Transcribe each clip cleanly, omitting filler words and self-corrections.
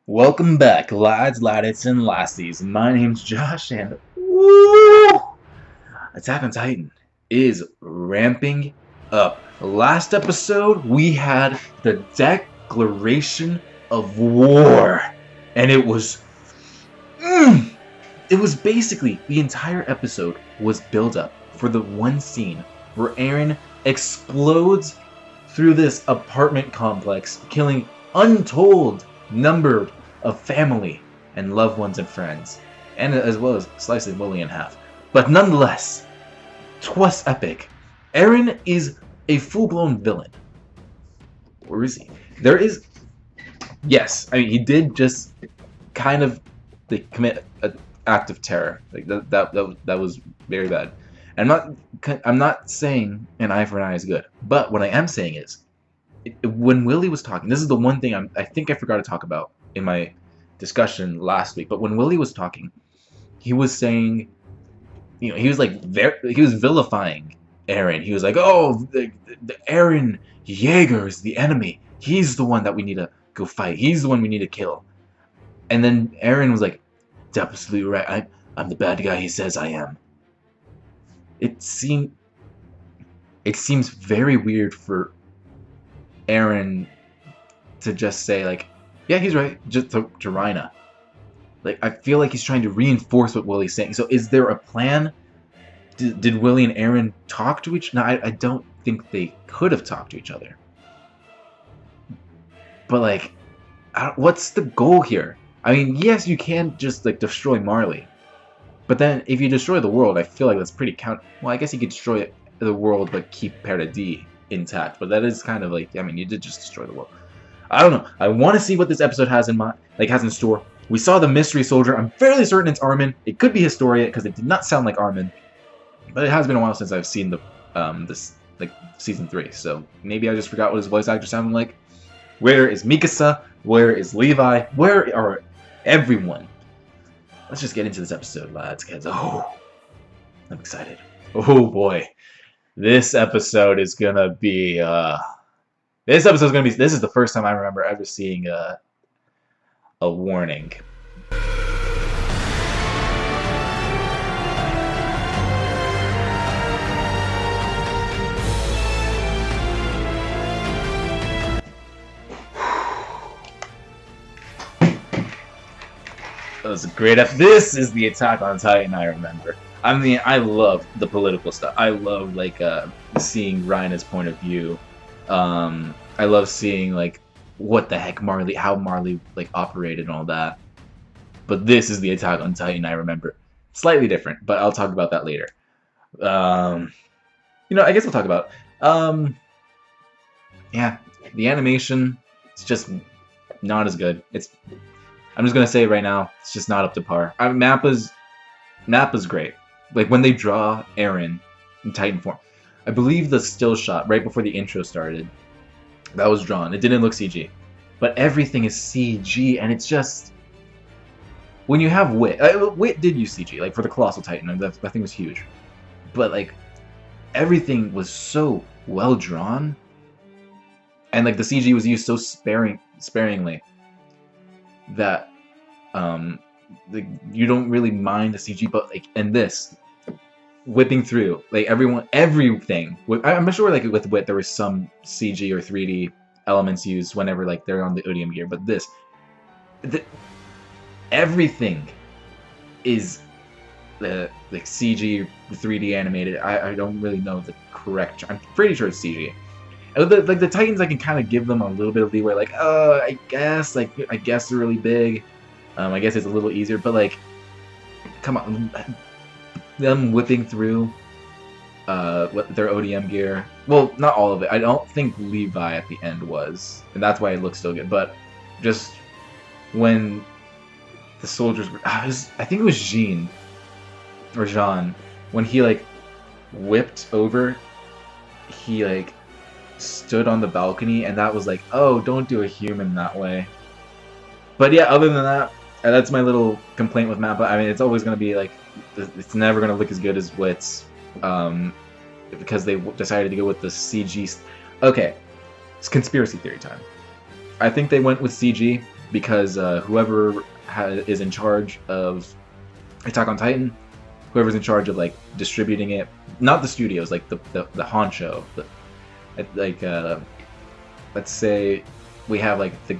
Welcome back, lads, laddies, and lassies. My name's Josh, and woo, Attack on Titan is ramping up. Last episode, we had the declaration of war, and it was basically the entire episode was build up for the one scene where Eren explodes through this apartment complex, killing untold number of family and loved ones and friends, and as well as slicing Willy in half. But nonetheless, 'twas epic. Eren is a full-blown villain. Or is he? There is... Yes, I mean, he did just kind of commit an act of terror. Like that was very bad. I'm not saying an eye for an eye is good, but what I am saying is, when Willy was talking, this is the one thing I think I forgot to talk about in my discussion last week. But when Willy was talking, he was saying, he was like he was vilifying Eren. He was like, "Oh, the Eren Jaeger is the enemy. He's the one that we need to go fight. He's the one we need to kill." And then Eren was like, "It's absolutely right. I'm the bad guy he says I am." It seems very weird for Eren to just say, like, yeah, he's right, just to Reiner. Like, I feel like he's trying to reinforce what Willy's saying. So is there a plan? Did Willy and Eren talk to each other? No, I don't think they could have talked to each other. But, like, what's the goal here? I mean, yes, you can just, like, destroy Marley. But then, if you destroy the world, I feel like that's pretty well, I guess you could destroy the world, but keep Paradis intact. But that is kind of like, I mean, you did just destroy the world. I don't know. I want to see what this episode has in store. We saw the mystery soldier. I'm fairly certain it's Armin. It could be Historia because it did not sound like Armin. But it has been a while since I've seen this season 3. So maybe I just forgot what his voice actor sounded like. Where is Mikasa? Where is Levi? Where are everyone? Let's just get into this episode, lads, because I'm excited. Oh boy. This episode is gonna be this is the first time I remember ever seeing a warning. That was a great episode. This is the Attack on Titan I remember. I mean, I love the political stuff. I love, like, seeing Reiner's point of view. I love seeing, like, what the heck how Marley, like, operated and all that. But this is the Attack on Titan I remember. Slightly different, but I'll talk about that later. I guess I'll talk about yeah, the animation, it's just not as good. I'm just gonna say it right now, it's just not up to par. I mean, Mappa's great. Like, when they draw Eren in Titan form, I believe the still shot right before the intro started, that was drawn. It didn't look CG. But everything is CG, and it's just... When you have Wit... Wit did use CG, like, for the Colossal Titan, and that thing was huge. But, like, everything was so well drawn, and, like, the CG was used so sparingly that, you don't really mind the CG, but, like, and this... whipping through, like, everything. I'm sure, like, with Wit, there was some CG or 3D elements used whenever, like, they're on the Odium gear, but everything is like CG, 3D animated. I don't really know the correct. I'm pretty sure it's CG. And like the Titans, I can kind of give them a little bit of leeway. Like, I guess they're really big. I guess it's a little easier, but, like, come on. Them whipping through their ODM gear. Well, not all of it. I don't think Levi at the end was, and that's why it looks so good. But just when the soldiers were, I think it was Jean or Jean, when he, like, whipped over, he, like, stood on the balcony, and that was like, oh, don't do a human that way. But yeah, other than that, that's my little complaint with Mappa. I mean, it's always going to be, like, it's never going to look as good as Wits, because they decided to go with the CG. Okay, it's conspiracy theory time. I think they went with CG because whoever is in charge of Attack on Titan, whoever's in charge of like distributing it, not the studios, like the honcho, like let's say we have like the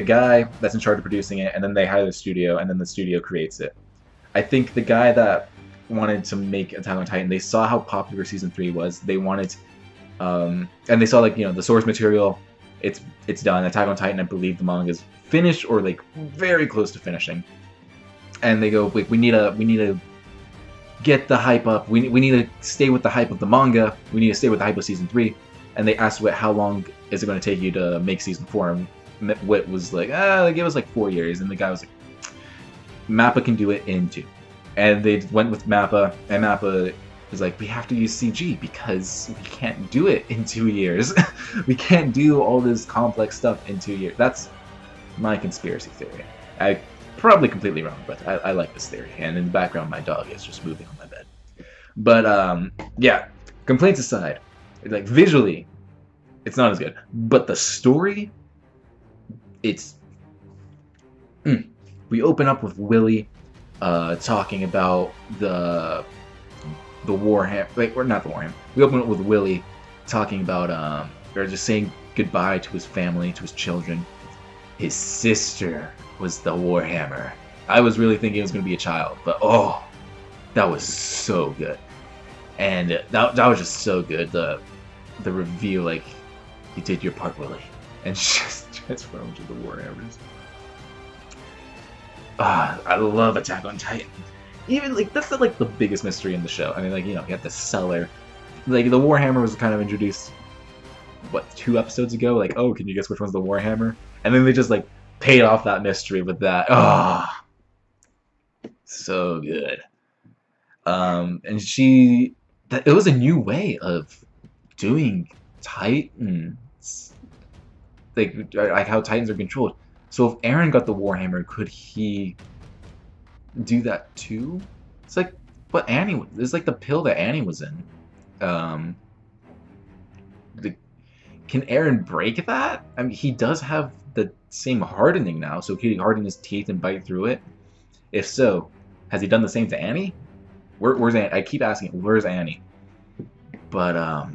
guy that's in charge of producing it, and then they hire the studio, and then the studio creates it. I think the guy that wanted to make Attack on Titan, they saw how popular season 3 was. They wanted, and they saw like, you know, the source material, it's done. Attack on Titan, I believe the manga is finished or like very close to finishing. And they go, like, we need to get the hype up. We need to stay with the hype of the manga. We need to stay with the hype of season 3. And they asked Wit, how long is it going to take you to make season 4? And Wit was like, give us like 4 years. And the guy was like, Mappa can do it in 2. And they went with Mappa, and Mappa was like, we have to use CG because we can't do it in 2 years. We can't do all this complex stuff in 2 years. That's my conspiracy theory. I probably completely wrong, but I like this theory. And in the background, my dog is just moving on my bed. But yeah, complaints aside, like visually, it's not as good. But the story, it's... We open up with Willie talking about the Warhammer, like, or not the Warhammer. We open up with Willie talking about or just saying goodbye to his family, to his children. His sister was the Warhammer. I was really thinking it was going to be a child, but oh, that was so good. And that was just so good. The reveal, like, you did your part, Willie, and just transformed into the Warhammers. I love Attack on Titan. Even like that's like the biggest mystery in the show. I mean, like, you know, you have the seller. Like the Warhammer was kind of introduced, what, 2 episodes ago? Like, oh, can you guess which one's the Warhammer? And then they just like paid off that mystery with that. So good. And it was a new way of doing Titans, like how Titans are controlled. So if Eren got the Warhammer, could he do that too? It's like what Annie. It's like the pill that Annie was in. Can Eren break that? I mean, he does have the same hardening now, so could he harden his teeth and bite through it? If so, has he done the same to Annie? Where's Annie? I keep asking, where's Annie? But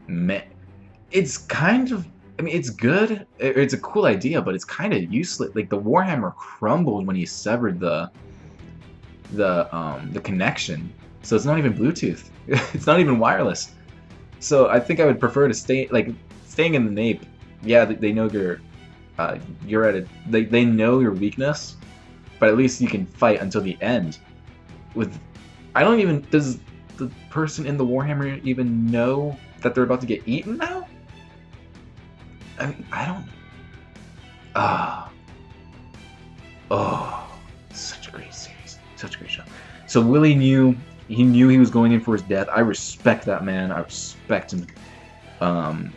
man, it's kind of. I mean, it's good. It's a cool idea, but it's kind of useless. Like the Warhammer crumbled when he severed the connection, so it's not even Bluetooth. It's not even wireless. So I think I would prefer to staying in the nape. Yeah, they know you're at it. They know your weakness, but at least you can fight until the end. Does the person in the Warhammer even know that they're about to get eaten now? I mean, I don't... such a great series. Such a great show. So Willie knew he was going in for his death. I respect that man. I respect him. I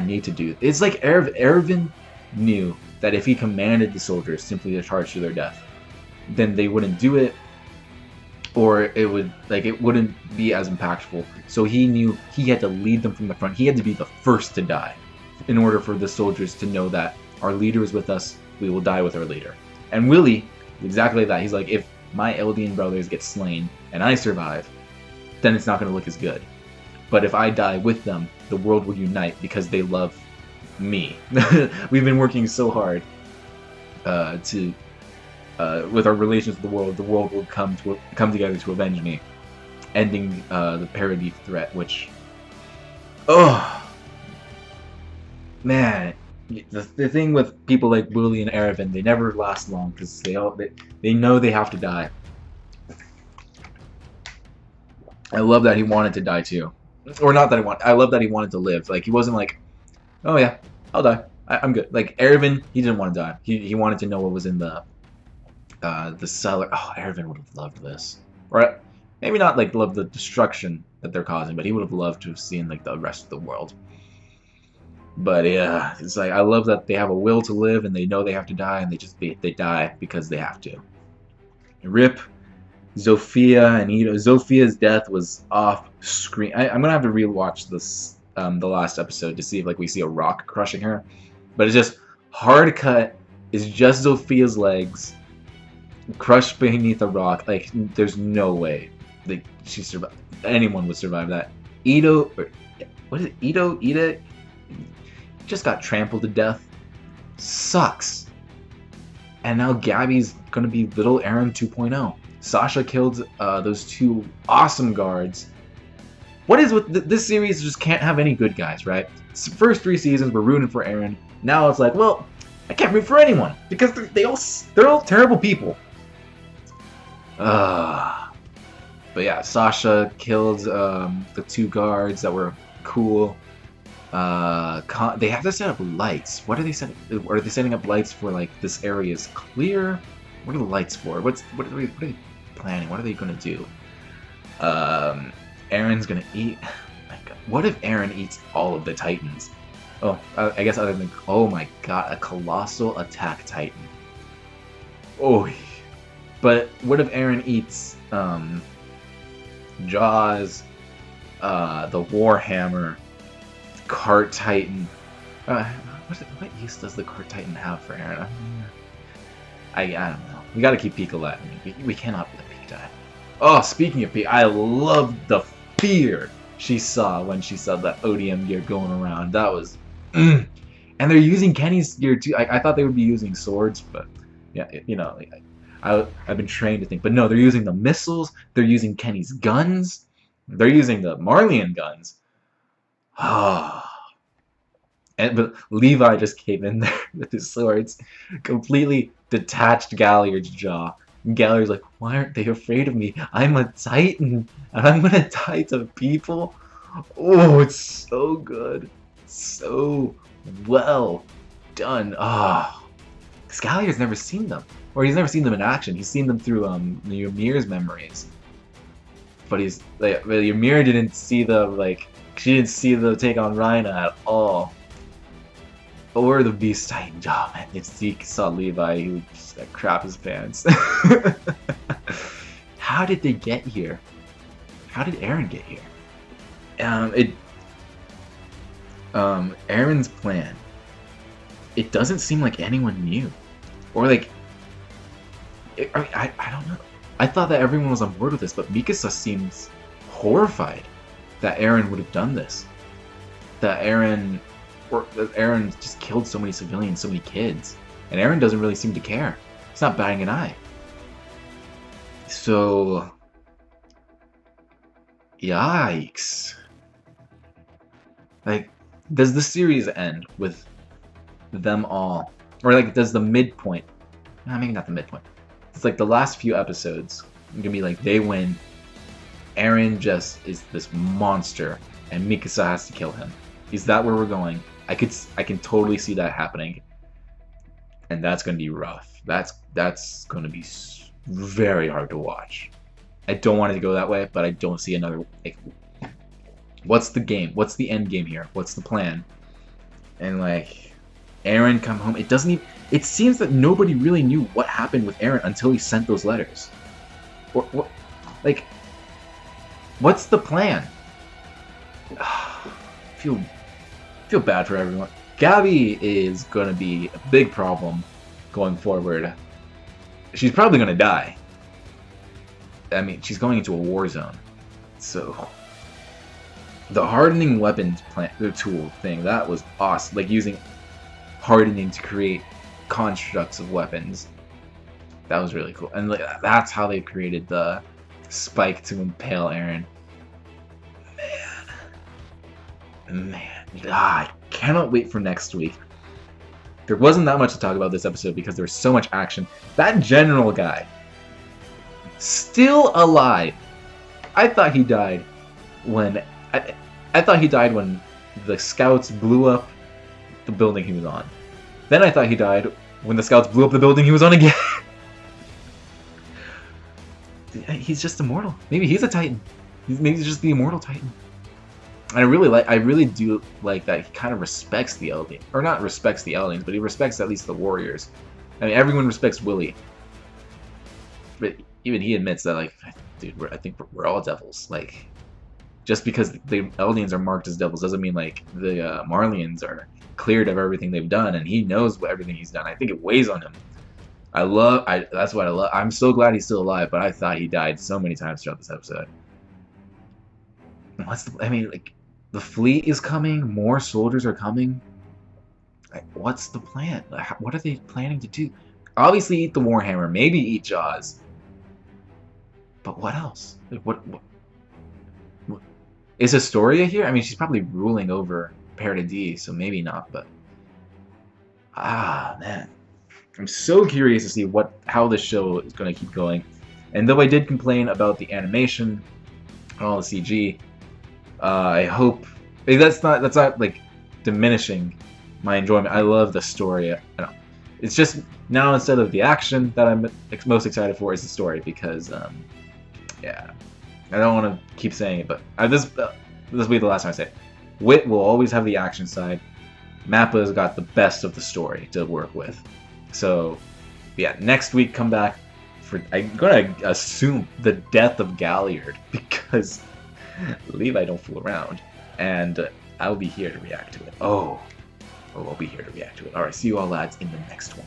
need to do it. It's like Erwin knew that if he commanded the soldiers simply to charge to their death, then they wouldn't do it, or it wouldn't be as impactful. So he knew he had to lead them from the front. He had to be the first to die in order for the soldiers to know that our leader is with us, we will die with our leader. And Willie, exactly that. He's like, if my Eldian brothers get slain and I survive, then it's not going to look as good. But if I die with them, the world will unite because they love me. We've been working so hard with our relations with the world will come together to avenge me, ending the parody threat. Which, man, the thing with people like Willie and Erwin, they never last long because they know they have to die. I love that he wanted to die too, or not that I love that he wanted to live. Like he wasn't like, oh yeah, I'll die. I'm good. Like Erwin, he didn't want to die. He wanted to know what was in the cellar. Oh, Erwin would have loved this. Or maybe not like love the destruction that they're causing, but he would have loved to have seen like the rest of the world. But yeah, it's like I love that they have a will to live and they know they have to die, and they die because they have to. Rip Zofia and Ito. Zofia's death was off screen. I'm gonna have to rewatch the last episode to see if like we see a rock crushing her, but it's just hard cut. Is just Zophia's legs crushed beneath a rock. Like there's no way like she survived. Anyone would survive that. Ito, or, what is it? Ida just got trampled to death. Sucks. And now Gabby's gonna be little Eren 2.0. Sasha killed those two awesome guards. What is with this series? Just can't have any good guys, right? First 3 seasons we're rooting for Eren. Now it's like, well, I can't root for anyone because they're all terrible people. But yeah, Sasha killed the 2 guards that were cool. They have to set up lights. What are they setting? Are they setting up lights for like this area is clear? What are the lights for? What are they planning? What are they gonna do? Eren's gonna eat. My God. What if Eren eats all of the Titans? Oh, I guess other than oh my God, a colossal attack Titan. Oh, but what if Eren eats Jaws, the Warhammer, Cart Titan? What use does the Cart Titan have for Eren? I don't know. We gotta keep Pika alive. We cannot let Pika die. Oh, speaking of Pika, I love the fear she saw when she saw that ODM gear going around. That was... And they're using Kenny's gear too. I thought they would be using swords, but yeah, you know, I've been trained to think. But no, they're using the missiles. They're using Kenny's guns. They're using the Marleyan guns. But Levi just came in there with his swords, completely detached Galliard's jaw. And Galliard's like, why aren't they afraid of me? I'm a Titan, and I'm gonna die to people. Oh, it's so good. So well done. Because Galliard's never seen them. Or he's never seen them in action. He's seen them through Ymir's memories. But he's like, Ymir didn't see the she didn't see the take on Reiner at all. Or the Beast Titan. Oh man, if Zeke saw Levi, he would just crap his pants. How did they get here? How did Eren get here? Eren's plan. It doesn't seem like anyone knew, or like, I don't know. I thought that everyone was on board with this, but Mikasa seems horrified that Eren would have done this. That Eren just killed so many civilians, so many kids, and Eren doesn't really seem to care. He's not batting an eye. So, yikes. Like, does the series end with them all, or like, does the midpoint? No, maybe not the midpoint. It's like the last few episodes gonna be like they win. Eren just is this monster, and Mikasa has to kill him. Is that where we're going? I can totally see that happening, and that's gonna be rough. That's gonna be very hard to watch. I don't want it to go that way, but I don't see another. Like, what's the game? What's the end game here? What's the plan? And like, Eren come home. It doesn't even. It seems that nobody really knew what happened with Eren until he sent those letters. Or what? Like, what's the plan? Feel bad for everyone. Gabby is gonna be a big problem going forward. She's probably gonna die. I mean, she's going into a war zone. So the hardening weapons tool thing, that was awesome. Like using hardening to create constructs of weapons. That was really cool. And like, that's how they created the spike to impale Eren. Man. I cannot wait for next week. There wasn't that much to talk about this episode because there was so much action. That general guy, still alive. I thought he died when I thought he died when the scouts blew up the building he was on. Then I thought he died when the scouts blew up the building he was on again. He's just immortal. Maybe he's a Titan. Maybe he's just the immortal Titan. And I really do like that he kind of respects the Eldians. Or not respects the Eldians, but he respects at least the warriors. I mean, everyone respects Willy. But even he admits that, like, dude, I think we're all devils. Like, just because the Eldians are marked as devils doesn't mean like the Marlians are cleared of everything they've done, and he knows everything he's done. I think it weighs on him. That's what I love. I'm so glad he's still alive, but I thought he died so many times throughout this episode. I mean, like, the fleet is coming, more soldiers are coming. Like, what's the plan? What are they planning to do? Obviously eat the Warhammer, maybe eat Jaws. But what else? Like, what is Astoria here? I mean, she's probably ruling over Paradis, so maybe not, but man. I'm so curious to see how this show is going to keep going. And though I did complain about the animation and all the CG, I hope that's not like diminishing my enjoyment. I love the story. It's just now instead of the action that I'm most excited for is the story because yeah, I don't want to keep saying it, but this will be the last time I say it. Wit will always have the action side. Mappa's got the best of the story to work with. So, yeah, next week come back for, I'm going to assume, the death of Galliard, because Levi don't fool around, and I'll be here to react to it. I'll be here to react to it. Alright, see you all lads in the next one.